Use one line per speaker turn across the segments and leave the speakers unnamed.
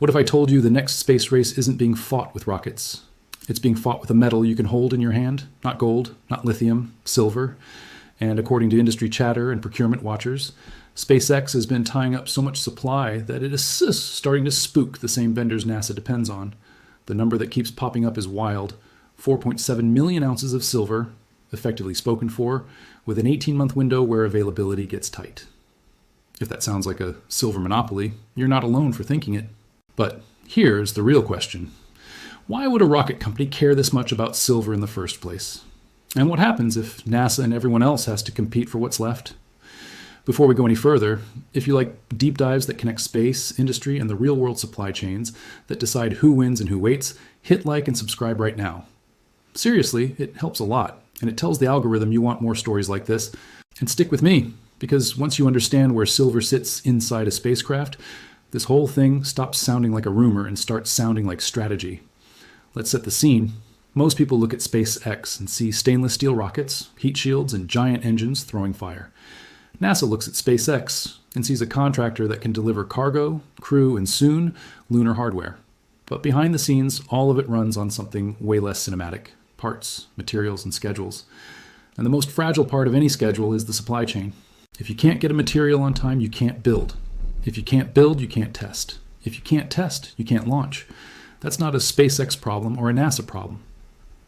What if I told you the next space race isn't being fought with rockets? It's being fought with a metal you can hold in your hand, not gold, not lithium, silver. And according to industry chatter and procurement watchers, SpaceX has been tying up so much supply that it is starting to spook the same vendors NASA depends on. The number that keeps popping up is wild. 4.7 million ounces of silver, effectively spoken for, with an 18-month window where availability gets tight. If that sounds like a silver monopoly, you're not alone for thinking it. But here's the real question. Why would a rocket company care this much about silver in the first place? And what happens if NASA and everyone else has to compete for what's left? Before we go any further, if you like deep dives that connect space, industry, and the real-world supply chains that decide who wins and who waits, hit like and subscribe right now. Seriously, it helps a lot, and it tells the algorithm you want more stories like this. And stick with me, because once you understand where silver sits inside a spacecraft, this whole thing stops sounding like a rumor and starts sounding like strategy. Let's set the scene. Most people look at SpaceX and see stainless steel rockets, heat shields, and giant engines throwing fire. NASA looks at SpaceX and sees a contractor that can deliver cargo, crew, and soon, lunar hardware. But behind the scenes, all of it runs on something way less cinematic: parts, materials, and schedules. And the most fragile part of any schedule is the supply chain. If you can't get a material on time, you can't build. If you can't build, you can't test. If you can't test, you can't launch. That's not a SpaceX problem or a NASA problem.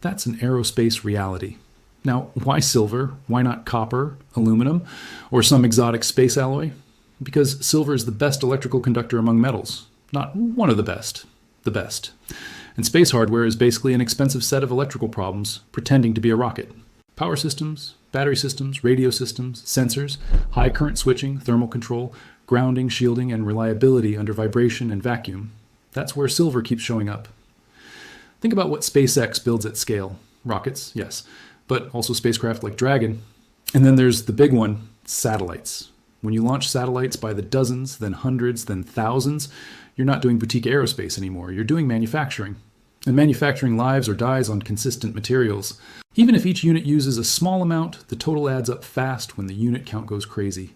That's an aerospace reality. Now, why silver? Why not copper, aluminum, or some exotic space alloy? Because silver is the best electrical conductor among metals. Not one of the best. And space hardware is basically an expensive set of electrical problems pretending to be a rocket. Power systems, battery systems, radio systems, sensors, high current switching, thermal control, grounding, shielding, and reliability under vibration and vacuum. That's where silver keeps showing up. Think about what SpaceX builds at scale. Rockets, yes, but also spacecraft like Dragon. And then there's the big one, satellites. When you launch satellites by the dozens, then hundreds, then thousands, you're not doing boutique aerospace anymore. You're doing manufacturing. And manufacturing lives or dies on consistent materials. Even if each unit uses a small amount, the total adds up fast when the unit count goes crazy.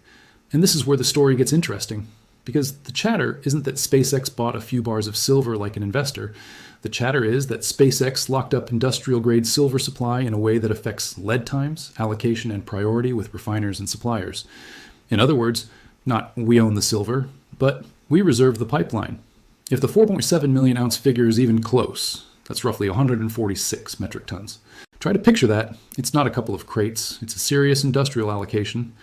And this is where the story gets interesting. Because the chatter isn't that SpaceX bought a few bars of silver like an investor. The chatter is that SpaceX locked up industrial-grade silver supply in a way that affects lead times, allocation, and priority with refiners and suppliers. In other words, not we own the silver, but we reserve the pipeline. If the 4.7 million ounce figure is even close, that's roughly 146 metric tons. Try to picture that. It's not a couple of crates. It's a serious industrial allocation.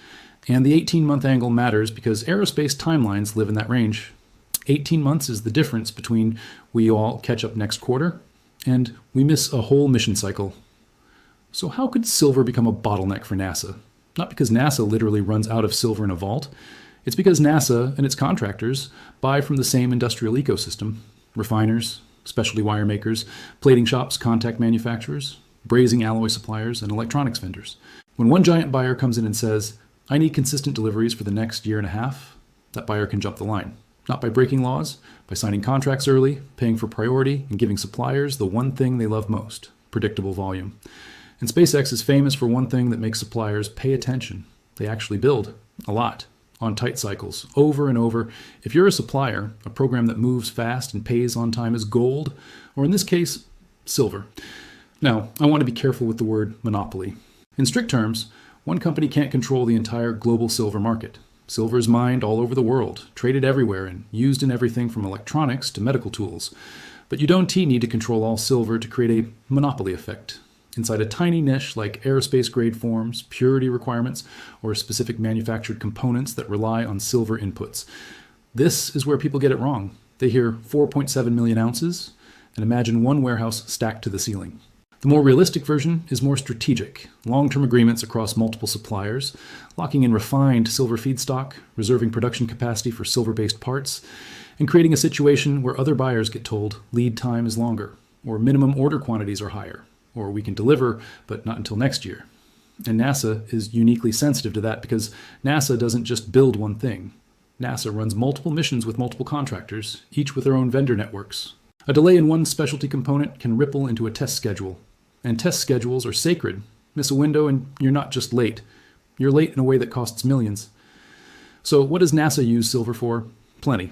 And the 18-month angle matters because aerospace timelines live in that range. 18 months is the difference between we all catch up next quarter and we miss a whole mission cycle. So how could silver become a bottleneck for NASA? Not because NASA literally runs out of silver in a vault. It's because NASA and its contractors buy from the same industrial ecosystem: refiners, specialty wire makers, plating shops, contact manufacturers, brazing alloy suppliers, and electronics vendors. When one giant buyer comes in and says, "I need consistent deliveries for the next year and a half," that buyer can jump the line. Not by breaking laws, by signing contracts early, paying for priority, and giving suppliers the one thing they love most: predictable volume. And SpaceX is famous for one thing that makes suppliers pay attention. They actually build a lot, on tight cycles, over and over. If you're a supplier, a program that moves fast and pays on time is gold, or in this case, silver. Now, I want to be careful with the word monopoly. In strict terms, one company can't control the entire global silver market. Silver is mined all over the world, traded everywhere, and used in everything from electronics to medical tools. But you don't need to control all silver to create a monopoly effect. Inside a tiny niche like aerospace-grade forms, purity requirements, or specific manufactured components that rely on silver inputs. This is where people get it wrong. They hear 4.7 million ounces and imagine one warehouse stacked to the ceiling. The more realistic version is more strategic: long-term agreements across multiple suppliers, locking in refined silver feedstock, reserving production capacity for silver-based parts, and creating a situation where other buyers get told lead time is longer, or minimum order quantities are higher, or we can deliver, but not until next year. And NASA is uniquely sensitive to that because NASA doesn't just build one thing. NASA runs multiple missions with multiple contractors, each with their own vendor networks. A delay in one specialty component can ripple into a test schedule. And test schedules are sacred. Miss a window and you're not just late. You're late in a way that costs millions. So what does NASA use silver for? Plenty.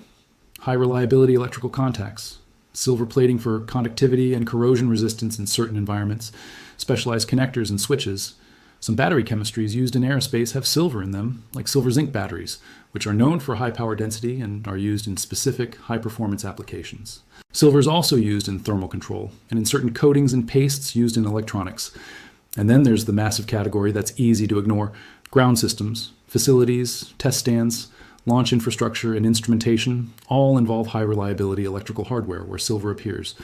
high reliability electrical contacts, silver plating for conductivity and corrosion resistance in certain environments, specialized connectors and switches. Some battery chemistries used in aerospace have silver in them, like silver zinc batteries, which are known for high power density and are used in specific high performance applications. Silver is also used in thermal control and in certain coatings and pastes used in electronics. And then there's the massive category that's easy to ignore: ground systems, facilities, test stands, launch infrastructure, and instrumentation all involve high reliability electrical hardware where silver appears.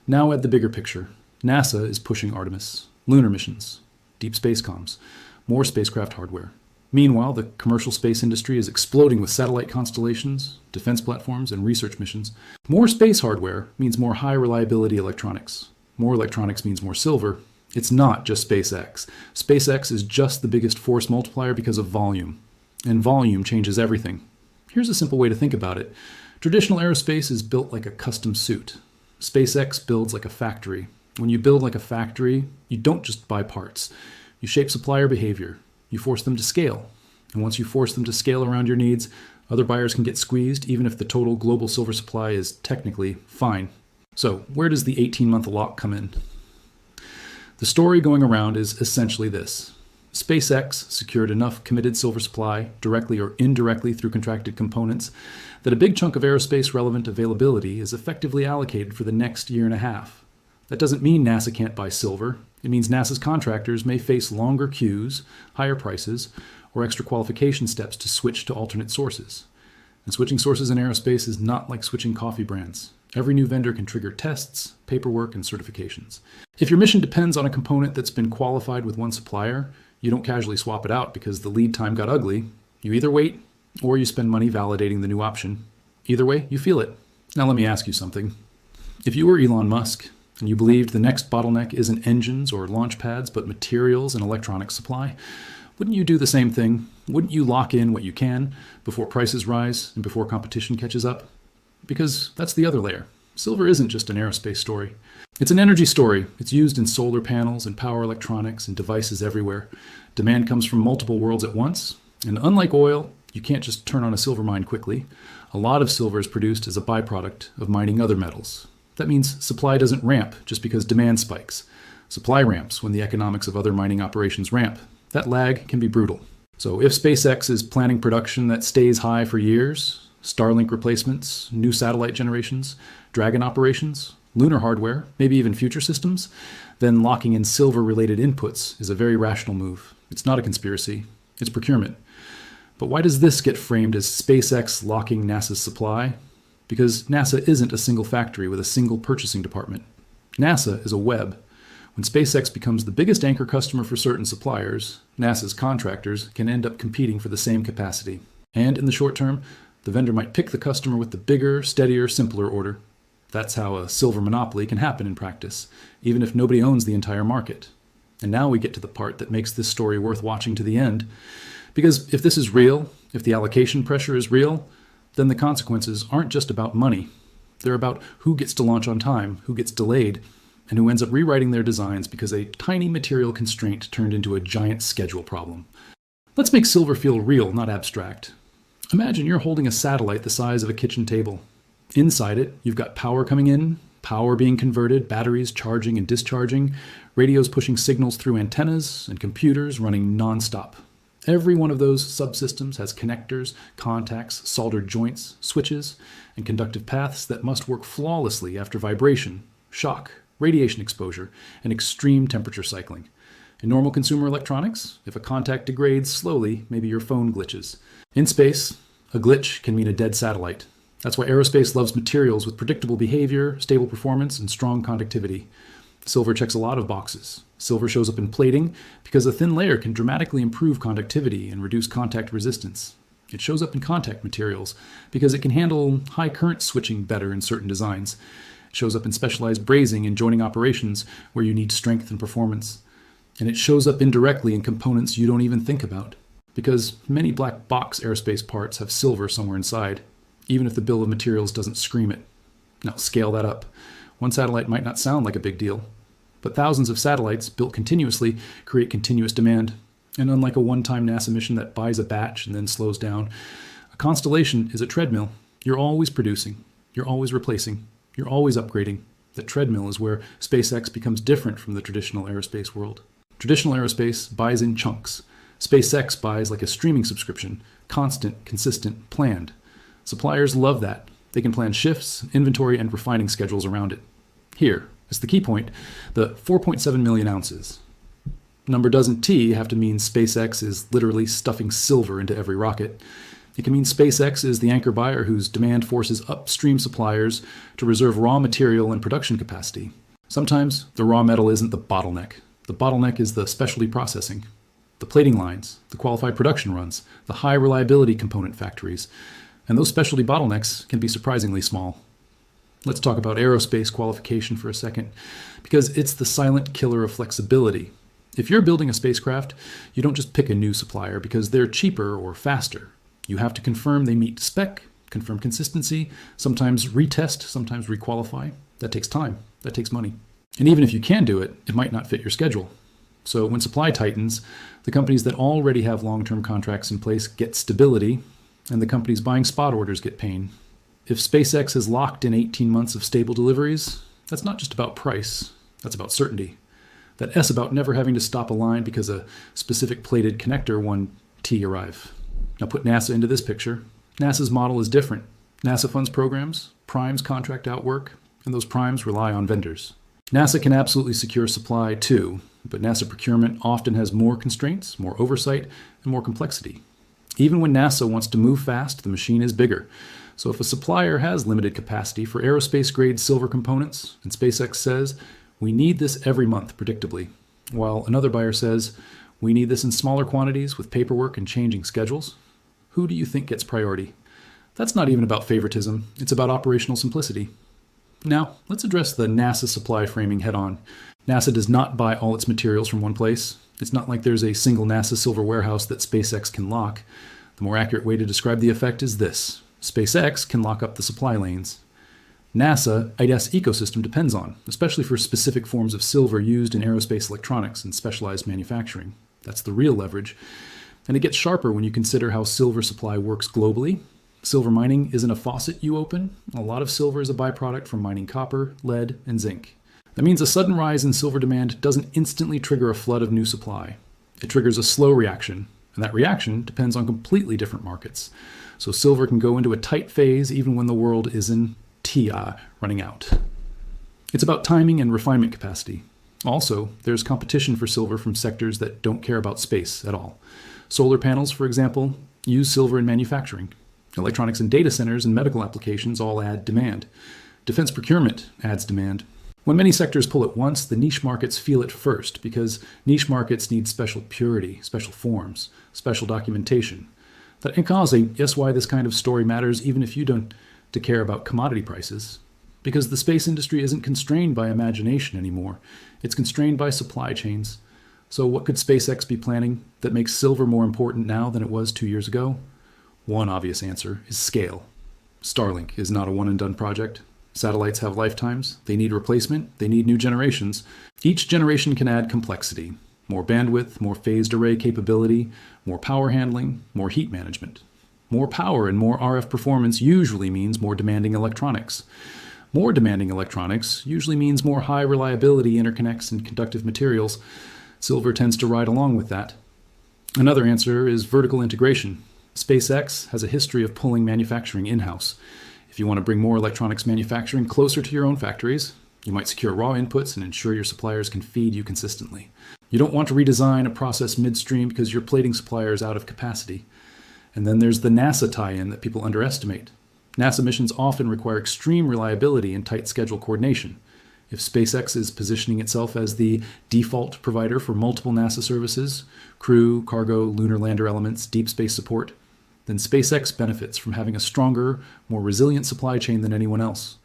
Now add the bigger picture. NASA is pushing Artemis, lunar missions, deep space comms, more spacecraft hardware. Meanwhile, the commercial space industry is exploding with satellite constellations, defense platforms, and research missions. More space hardware means more high reliability electronics. More electronics means more silver. It's not just SpaceX. SpaceX is just the biggest force multiplier because of volume. And volume changes everything. Here's a simple way to think about it. Traditional aerospace is built like a custom suit. SpaceX builds like a factory. When you build like a factory, you don't just buy parts. You shape supplier behavior. You force them to scale. And once you force them to scale around your needs, other buyers can get squeezed even if the total global silver supply is technically fine. So where does the 18-month lock come in? The story going around is essentially this. SpaceX secured enough committed silver supply, directly or indirectly through contracted components, that a big chunk of aerospace-relevant availability is effectively allocated for the next year and a half. That doesn't mean NASA can't buy silver. It means NASA's contractors may face longer queues, higher prices, or extra qualification steps to switch to alternate sources. And switching sources in aerospace is not like switching coffee brands. Every new vendor can trigger tests, paperwork, and certifications. If your mission depends on a component that's been qualified with one supplier, you don't casually swap it out because the lead time got ugly. You either wait or you spend money validating the new option. Either way, you feel it. Now let me ask you something. If you were Elon Musk and you believed the next bottleneck isn't engines or launch pads but materials and electronic supply, wouldn't you do the same thing? Wouldn't you lock in what you can before prices rise and before competition catches up? Because that's the other layer. Silver isn't just an aerospace story. It's an energy story. It's used in solar panels and power electronics and devices everywhere. Demand comes from multiple worlds at once. And unlike oil, you can't just turn on a silver mine quickly. A lot of silver is produced as a byproduct of mining other metals. That means supply doesn't ramp just because demand spikes. Supply ramps when the economics of other mining operations ramp. That lag can be brutal. So if SpaceX is planning production that stays high for years, Starlink replacements, new satellite generations, Dragon operations, lunar hardware, maybe even future systems, then locking in silver-related inputs is a very rational move. It's not a conspiracy. It's procurement. But why does this get framed as SpaceX locking NASA's supply? Because NASA isn't a single factory with a single purchasing department. NASA is a web. When SpaceX becomes the biggest anchor customer for certain suppliers, NASA's contractors can end up competing for the same capacity. And in the short term, the vendor might pick the customer with the bigger, steadier, simpler order. That's how a silver monopoly can happen in practice, even if nobody owns the entire market. And now we get to the part that makes this story worth watching to the end. Because if this is real, if the allocation pressure is real, then the consequences aren't just about money. They're about who gets to launch on time, who gets delayed, and who ends up rewriting their designs because a tiny material constraint turned into a giant schedule problem. Let's make silver feel real, not abstract. Imagine you're holding a satellite the size of a kitchen table. Inside it, you've got power coming in, power being converted, batteries charging and discharging, radios pushing signals through antennas, and computers running nonstop. Every one of those subsystems has connectors, contacts, soldered joints, switches, and conductive paths that must work flawlessly after vibration, shock, radiation exposure, and extreme temperature cycling. In normal consumer electronics, if a contact degrades slowly, maybe your phone glitches. In space, a glitch can mean a dead satellite. That's why aerospace loves materials with predictable behavior, stable performance, and strong conductivity. Silver checks a lot of boxes. Silver shows up in plating because a thin layer can dramatically improve conductivity and reduce contact resistance. It shows up in contact materials because it can handle high current switching better in certain designs. It shows up in specialized brazing and joining operations where you need strength and performance. And it shows up indirectly in components you don't even think about, because many black box aerospace parts have silver somewhere inside, even if the bill of materials doesn't scream it. Now scale that up. One satellite might not sound like a big deal, but thousands of satellites built continuously create continuous demand. And unlike a one-time NASA mission that buys a batch and then slows down, a constellation is a treadmill. You're always producing, you're always replacing, you're always upgrading. That treadmill is where SpaceX becomes different from the traditional aerospace world. Traditional aerospace buys in chunks. SpaceX buys like a streaming subscription, constant, consistent, planned. Suppliers love that. They can plan shifts, inventory, and refining schedules around it. Here is the key point, the 4.7 million ounces. Number doesn't T have to mean SpaceX is literally stuffing silver into every rocket. It can mean SpaceX is the anchor buyer whose demand forces upstream suppliers to reserve raw material and production capacity. Sometimes the raw metal isn't the bottleneck. The bottleneck is the specialty processing, the plating lines, the qualified production runs, the high reliability component factories. And those specialty bottlenecks can be surprisingly small. Let's talk about aerospace qualification for a second, because it's the silent killer of flexibility. If you're building a spacecraft, you don't just pick a new supplier because they're cheaper or faster. You have to confirm they meet spec, confirm consistency, sometimes retest, sometimes requalify. That takes time, that takes money. And even if you can do it, it might not fit your schedule. So when supply tightens, the companies that already have long-term contracts in place get stability, and the companies buying spot orders get pain. If SpaceX has locked in 18 months of stable deliveries, that's not just about price, that's about certainty. That S about never having to stop a line because a specific plated connector won't T arrive. Now put NASA into this picture. NASA's model is different. NASA funds programs, primes contract out work, and those primes rely on vendors. NASA can absolutely secure supply too, but NASA procurement often has more constraints, more oversight, and more complexity. Even when NASA wants to move fast, the machine is bigger. So if a supplier has limited capacity for aerospace-grade silver components, and SpaceX says, we need this every month, predictably, while another buyer says, we need this in smaller quantities with paperwork and changing schedules, who do you think gets priority? That's not even about favoritism, it's about operational simplicity. Now, let's address the NASA supply framing head-on. NASA does not buy all its materials from one place. It's not like there's a single NASA silver warehouse that SpaceX can lock. The more accurate way to describe the effect is this. SpaceX can lock up the supply lanes. NASA, IDES ecosystem depends on, especially for specific forms of silver used in aerospace electronics and specialized manufacturing. That's the real leverage. And it gets sharper when you consider how silver supply works globally. Silver mining isn't a faucet you open. A lot of silver is a byproduct from mining copper, lead, and zinc. That means a sudden rise in silver demand doesn't instantly trigger a flood of new supply. It triggers a slow reaction, and that reaction depends on completely different markets. So silver can go into a tight phase even when the world is in TIA, running out. It's about timing and refinement capacity. Also, there's competition for silver from sectors that don't care about space at all. Solar panels, for example, use silver in manufacturing. Electronics and data centers and medical applications all add demand. Defense procurement adds demand. When many sectors pull at once, the niche markets feel it first because niche markets need special purity, special forms, special documentation. That can cause a yes why this kind of story matters even if you don't care about commodity prices. Because the space industry isn't constrained by imagination anymore. It's constrained by supply chains. So what could SpaceX be planning that makes silver more important now than it was 2 years ago? One obvious answer is scale. Starlink is not a one-and-done project. Satellites have lifetimes, they need replacement, they need new generations. Each generation can add complexity, more bandwidth, more phased array capability, more power handling, more heat management. More power and more RF performance usually means more demanding electronics. More demanding electronics usually means more high reliability interconnects and conductive materials. Silver tends to ride along with that. Another answer is vertical integration. SpaceX has a history of pulling manufacturing in-house. If you want to bring more electronics manufacturing closer to your own factories, you might secure raw inputs and ensure your suppliers can feed you consistently. You don't want to redesign a process midstream because your plating supplier is out of capacity. And then there's the NASA tie-in that people underestimate. NASA missions often require extreme reliability and tight schedule coordination. If SpaceX is positioning itself as the default provider for multiple NASA services, crew, cargo, lunar lander elements, deep space support, then SpaceX benefits from having a stronger, more resilient supply chain than anyone else.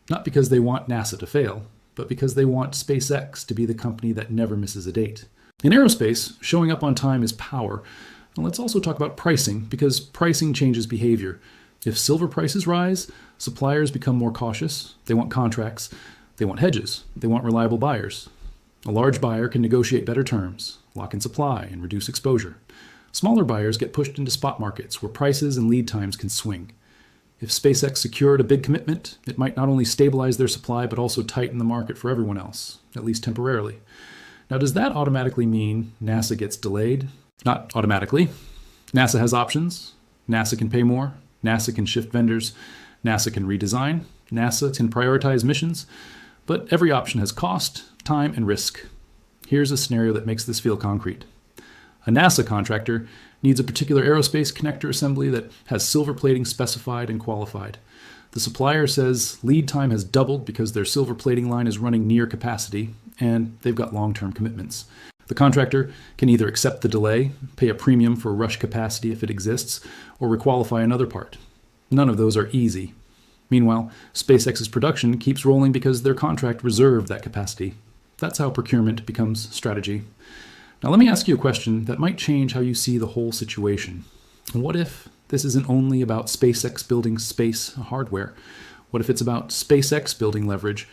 Not because they want NASA to fail, but because they want SpaceX to be the company that never misses a date. In aerospace, showing up on time is power. And let's also talk about pricing, because pricing changes behavior. If silver prices rise, suppliers become more cautious. They want contracts. They want hedges. They want reliable buyers. A large buyer can negotiate better terms, lock in supply, and reduce exposure. Smaller buyers get pushed into spot markets where prices and lead times can swing. If SpaceX secured a big commitment, it might not only stabilize their supply, but also tighten the market for everyone else, at least temporarily. Now, does that automatically mean NASA gets delayed? Not automatically. NASA has options. NASA can pay more. NASA can shift vendors. NASA can redesign. NASA can prioritize missions. But every option has cost, time, and risk. Here's a scenario that makes this feel concrete. A NASA contractor needs a particular aerospace connector assembly that has silver plating specified and qualified. The supplier says lead time has doubled because their silver plating line is running near capacity, and they've got long-term commitments. The contractor can either accept the delay, pay a premium for rush capacity if it exists, or requalify another part. None of those are easy. Meanwhile, SpaceX's production keeps rolling because their contract reserved that capacity. That's how procurement becomes strategy. Now let me ask you a question that might change how you see the whole situation. What if this isn't only about SpaceX building space hardware? What if it's about SpaceX building leverage?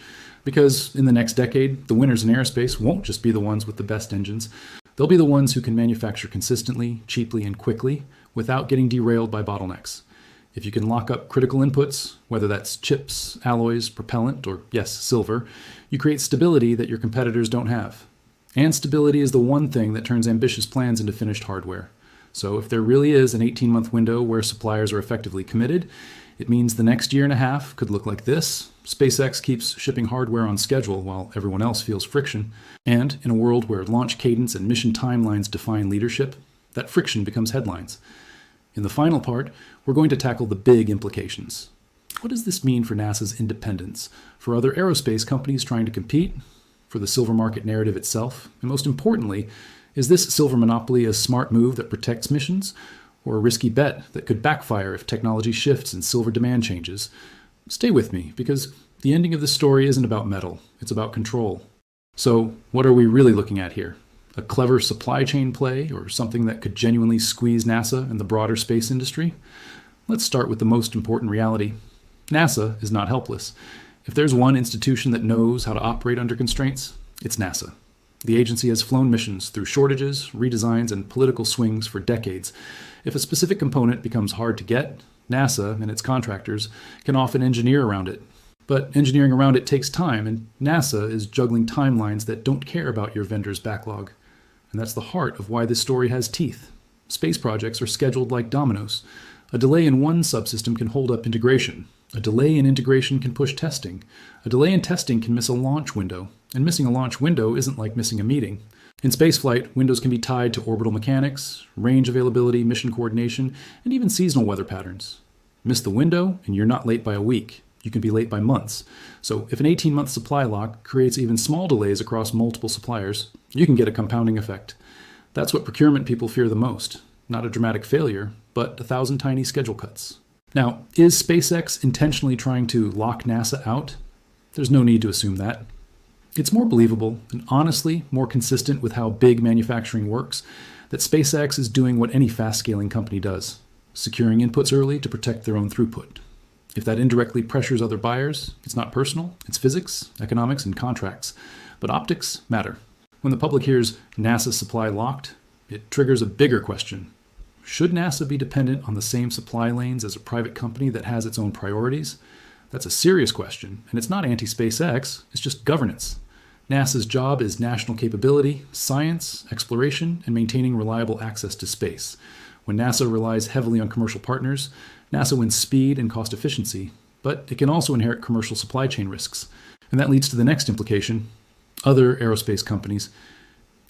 Because in the next decade, the winners in aerospace won't just be the ones with the best engines. They'll be the ones who can manufacture consistently, cheaply, and quickly without getting derailed by bottlenecks. If you can lock up critical inputs, whether that's chips, alloys, propellant, or yes, silver, you create stability that your competitors don't have. And stability is the one thing that turns ambitious plans into finished hardware. So if there really is an 18-month window where suppliers are effectively committed, it means the next year and a half could look like this. SpaceX keeps shipping hardware on schedule while everyone else feels friction. And in a world where launch cadence and mission timelines define leadership, that friction becomes headlines. In the final part, we're going to tackle the big implications. What does this mean for NASA's independence, for other aerospace companies trying to compete, for the silver market narrative itself, and most importantly, is this silver monopoly a smart move that protects missions, or a risky bet that could backfire if technology shifts and silver demand changes? Stay with me, because the ending of this story isn't about metal, it's about control. So what are we really looking at here? A clever supply chain play, or something that could genuinely squeeze NASA and the broader space industry? Let's start with the most important reality. NASA is not helpless. If there's one institution that knows how to operate under constraints, it's NASA. The agency has flown missions through shortages, redesigns, and political swings for decades. If a specific component becomes hard to get, NASA and its contractors can often engineer around it. But engineering around it takes time, and NASA is juggling timelines that don't care about your vendor's backlog. And that's the heart of why this story has teeth. Space projects are scheduled like dominoes. A delay in one subsystem can hold up integration. A delay in integration can push testing. A delay in testing can miss a launch window. And missing a launch window isn't like missing a meeting. In spaceflight, windows can be tied to orbital mechanics, range availability, mission coordination, and even seasonal weather patterns. Miss the window, and you're not late by a week. You can be late by months. So if an 18-month supply lock creates even small delays across multiple suppliers, you can get a compounding effect. That's what procurement people fear the most. Not a dramatic failure, but 1,000 tiny schedule cuts. Now, is SpaceX intentionally trying to lock NASA out? There's no need to assume that. It's more believable and honestly more consistent with how big manufacturing works that SpaceX is doing what any fast-scaling company does, securing inputs early to protect their own throughput. If that indirectly pressures other buyers, it's not personal, it's physics, economics, and contracts. But optics matter. When the public hears NASA supply locked, it triggers a bigger question. Should NASA be dependent on the same supply lanes as a private company that has its own priorities? That's a serious question, and it's not anti-SpaceX, it's just governance. NASA's job is national capability, science, exploration, and maintaining reliable access to space. When NASA relies heavily on commercial partners, NASA wins speed and cost efficiency, but it can also inherit commercial supply chain risks. And that leads to the next implication: other aerospace companies.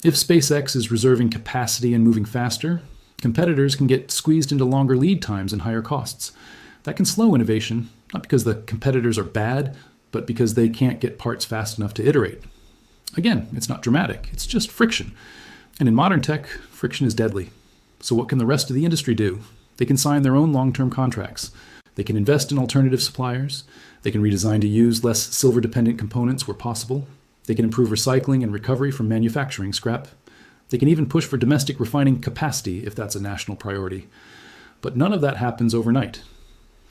If SpaceX is reserving capacity and moving faster, competitors can get squeezed into longer lead times and higher costs. That can slow innovation, not because the competitors are bad, but because they can't get parts fast enough to iterate. Again, it's not dramatic, it's just friction. And in modern tech, friction is deadly. So what can the rest of the industry do? They can sign their own long-term contracts. They can invest in alternative suppliers. They can redesign to use less silver-dependent components where possible. They can improve recycling and recovery from manufacturing scrap. They can even push for domestic refining capacity if that's a national priority. But none of that happens overnight.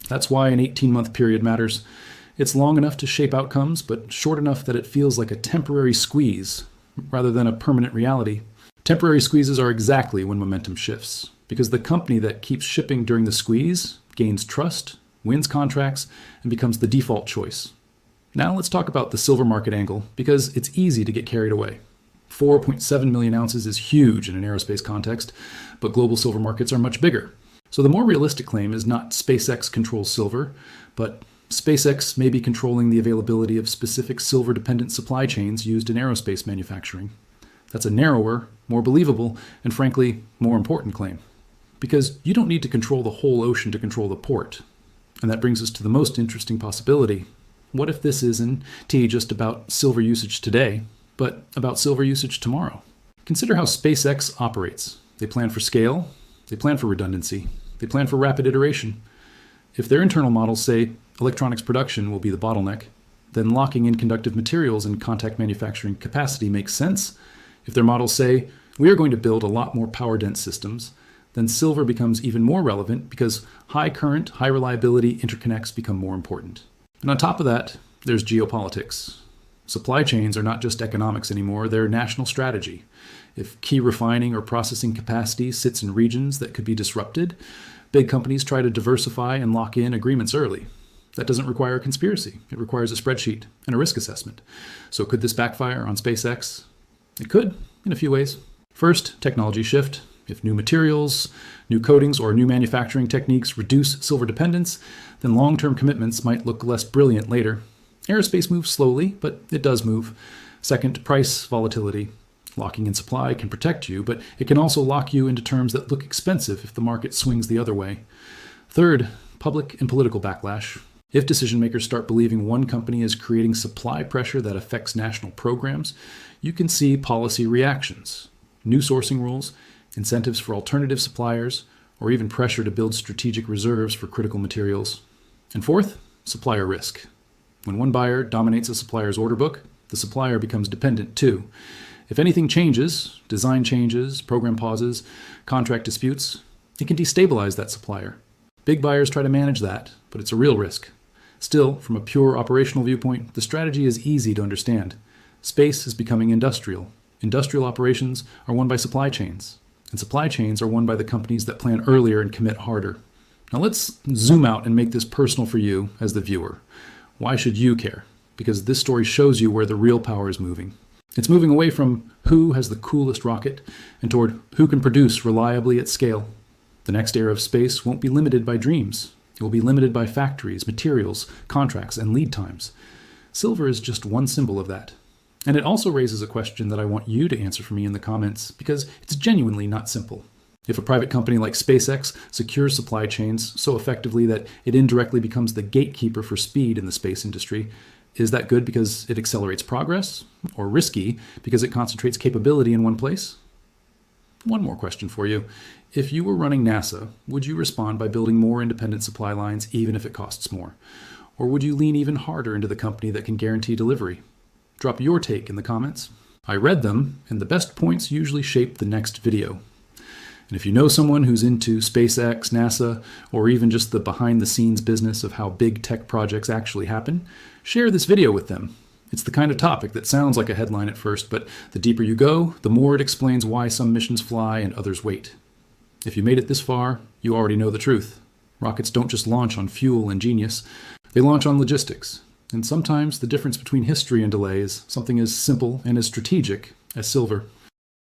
That's why an 18-month period matters. It's long enough to shape outcomes, but short enough that it feels like a temporary squeeze rather than a permanent reality. Temporary squeezes are exactly when momentum shifts, because the company that keeps shipping during the squeeze gains trust, wins contracts, and becomes the default choice. Now let's talk about the silver market angle, because it's easy to get carried away. 4.7 million ounces is huge in an aerospace context, but global silver markets are much bigger. So the more realistic claim is not SpaceX controls silver, but SpaceX may be controlling the availability of specific silver-dependent supply chains used in aerospace manufacturing. That's a narrower, more believable, and frankly, more important claim. Because you don't need to control the whole ocean to control the port. And that brings us to the most interesting possibility. What if this isn't just about silver usage today, but about silver usage tomorrow? Consider how SpaceX operates. They plan for scale, they plan for redundancy, they plan for rapid iteration. If their internal models say electronics production will be the bottleneck, then locking in conductive materials and contact manufacturing capacity makes sense. If their models say we are going to build a lot more power-dense systems, then silver becomes even more relevant because high current, high reliability interconnects become more important. And on top of that, there's geopolitics. Supply chains are not just economics anymore, they're national strategy. If key refining or processing capacity sits in regions that could be disrupted, big companies try to diversify and lock in agreements early. That doesn't require a conspiracy. It requires a spreadsheet and a risk assessment. So could this backfire on SpaceX? It could, in a few ways. First, technology shift. If new materials, new coatings, or new manufacturing techniques reduce silver dependence, then long-term commitments might look less brilliant later. Aerospace moves slowly, but it does move. Second, price volatility. Locking in supply can protect you, but it can also lock you into terms that look expensive if the market swings the other way. Third, public and political backlash. If decision makers start believing one company is creating supply pressure that affects national programs, you can see policy reactions, new sourcing rules, incentives for alternative suppliers, or even pressure to build strategic reserves for critical materials. And fourth, supplier risk. When one buyer dominates a supplier's order book, the supplier becomes dependent too. If anything changes, design changes, program pauses, contract disputes, it can destabilize that supplier. Big buyers try to manage that, but it's a real risk. Still, from a pure operational viewpoint, the strategy is easy to understand. Space is becoming industrial. Industrial operations are won by supply chains, and supply chains are won by the companies that plan earlier and commit harder. Now let's zoom out and make this personal for you as the viewer. Why should you care? Because this story shows you where the real power is moving. It's moving away from who has the coolest rocket and toward who can produce reliably at scale. The next era of space won't be limited by dreams. It will be limited by factories, materials, contracts, and lead times. Silver is just one symbol of that. And it also raises a question that I want you to answer for me in the comments, because it's genuinely not simple. If a private company like SpaceX secures supply chains so effectively that it indirectly becomes the gatekeeper for speed in the space industry, is that good because it accelerates progress, or risky because it concentrates capability in one place? One more question for you. If you were running NASA, would you respond by building more independent supply lines even if it costs more? Or would you lean even harder into the company that can guarantee delivery? Drop your take in the comments. I read them, and the best points usually shape the next video. And if you know someone who's into SpaceX, NASA, or even just the behind-the-scenes business of how big tech projects actually happen, share this video with them. It's the kind of topic that sounds like a headline at first, but the deeper you go, the more it explains why some missions fly and others wait. If you made it this far, you already know the truth. Rockets don't just launch on fuel and genius, they launch on logistics. And sometimes the difference between history and delay is something as simple and as strategic as silver.